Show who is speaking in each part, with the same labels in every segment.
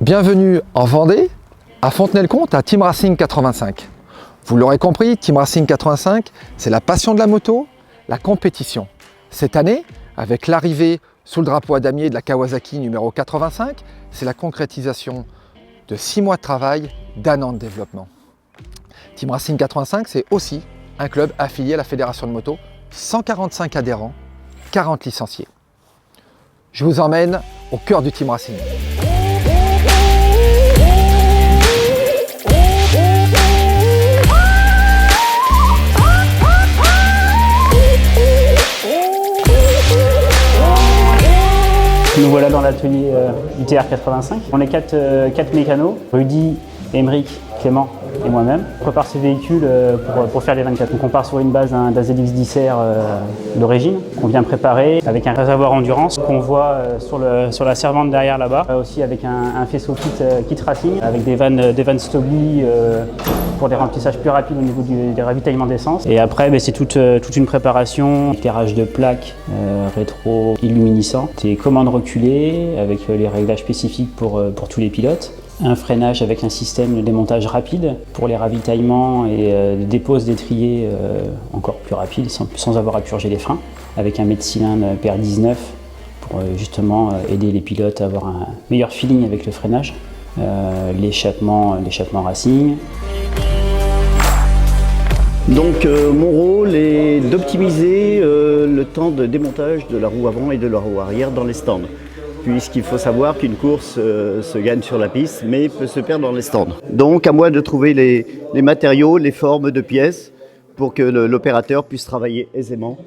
Speaker 1: Bienvenue en Vendée, à Fontenay-le-Comte, à Team Racing 85. Vous l'aurez compris, Team Racing 85, c'est la passion de la moto, la compétition. Cette année, avec l'arrivée sous le drapeau à damier de la Kawasaki numéro 85, c'est la concrétisation de 6 mois de travail, d'1 an de développement. Team Racing 85, c'est aussi un club affilié à la Fédération de moto, 145 adhérents, 40 licenciés. Je vous emmène au cœur du Team Racing.
Speaker 2: Nous voilà dans l'atelier du TR85. On est quatre mécanos, Rudy, Émeric, Clément et moi-même. On prépare ces véhicules pour faire les 24. Donc on part sur une base d'un ZX10R d'origine qu'on vient préparer avec un réservoir endurance qu'on voit sur la servante derrière là-bas. Aussi avec un faisceau kit racing avec des vannes Stobli pour des remplissages plus rapides au niveau des ravitaillements d'essence. Et après, c'est toute une préparation, éclairage de plaques rétro-illuminiscent, des commandes reculées avec les réglages spécifiques pour tous les pilotes. Un freinage avec un système de démontage rapide pour les ravitaillements et des déposes d'étrier encore plus rapides sans avoir à purger les freins, avec un mètre cylindre PR19 pour justement aider les pilotes à avoir un meilleur feeling avec le freinage, l'échappement racing.
Speaker 3: Donc mon rôle est d'optimiser le temps de démontage de la roue avant et de la roue arrière dans les stands. Puisqu'il faut savoir qu'une course se gagne sur la piste, mais peut se perdre dans les stands. Donc à moi de trouver les matériaux, les formes de pièces, pour que l'opérateur puisse travailler aisément,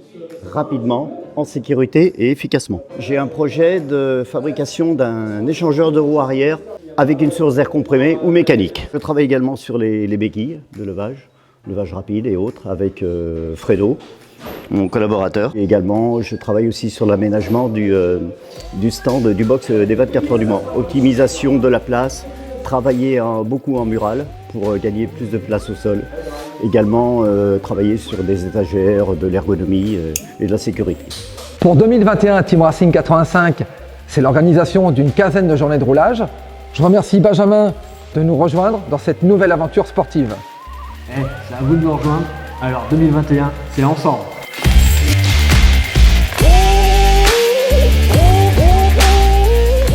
Speaker 3: rapidement, en sécurité et efficacement. J'ai un projet de fabrication d'un échangeur de roues arrière avec une source d'air comprimé ou mécanique. Je travaille également sur les béquilles de levage rapide et autres, avec Fredo, mon collaborateur. Et également, je travaille aussi sur l'aménagement du stand du box des 24 heures du Mans. Optimisation de la place, travailler beaucoup en mural pour gagner plus de place au sol. Également, travailler sur des étagères, de l'ergonomie et de la sécurité.
Speaker 1: Pour 2021, Team Racing 85, c'est l'organisation d'une quinzaine de journées de roulage. Je remercie Benjamin de nous rejoindre dans cette nouvelle aventure sportive.
Speaker 4: C'est à vous de nous rejoindre. Alors 2021, c'est ensemble.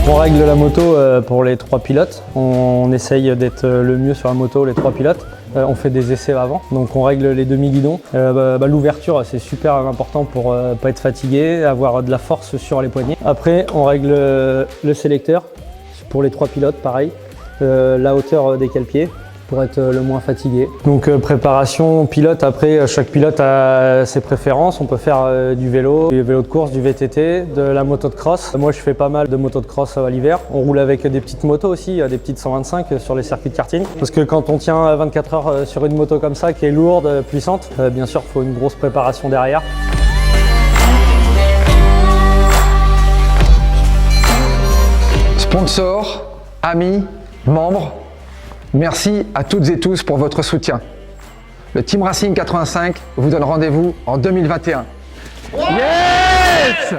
Speaker 5: On règle la moto pour les 3 pilotes. On essaye d'être le mieux sur la moto, les 3 pilotes. On fait des essais avant, donc on règle les demi-guidons. L'ouverture, c'est super important pour pas être fatigué, avoir de la force sur les poignets. Après, on règle le sélecteur pour les 3 pilotes, pareil. La hauteur des cale-pieds pour être le moins fatigué. Donc préparation pilote, après chaque pilote a ses préférences. On peut faire du vélo de course, du VTT, de la moto de cross. Moi je fais pas mal de moto de cross à l'hiver. On roule avec des petites motos aussi, des petites 125 sur les circuits de karting. Parce que quand on tient 24 heures sur une moto comme ça qui est lourde, puissante, bien sûr il faut une grosse préparation derrière.
Speaker 1: Sponsors, amis, membres, merci à toutes et tous pour votre soutien. Le Team Racing 85 vous donne rendez-vous en 2021. Yes!